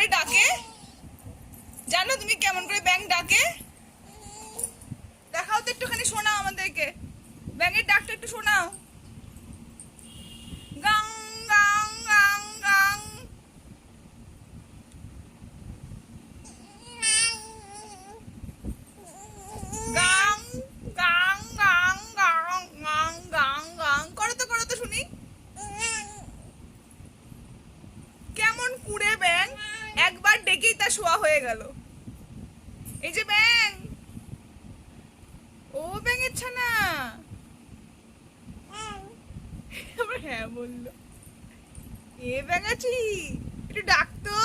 করে ডাকে? জানো তুমি কেমন করে ব্যাঙ ডাকে? দেখাও তো, একটুখানি শোনাও আমাদেরকে, ব্যাঙের ডাকটা একটু শোনাও। গাং গাং গাং গাং। গাং গাং গাং গাং গাং গাং গাং। করো তো, করো তো শুনি। কেমন কুড়ে ব্যাঙ, একবার ডেকেই তা শোয়া হয়ে গেল। এই যে ব্যাঙ, ও ব্যাঙের ছানা, আবার হ্যাঁ বললো। এ ব্যাঙাচি, একটু ডাকতো।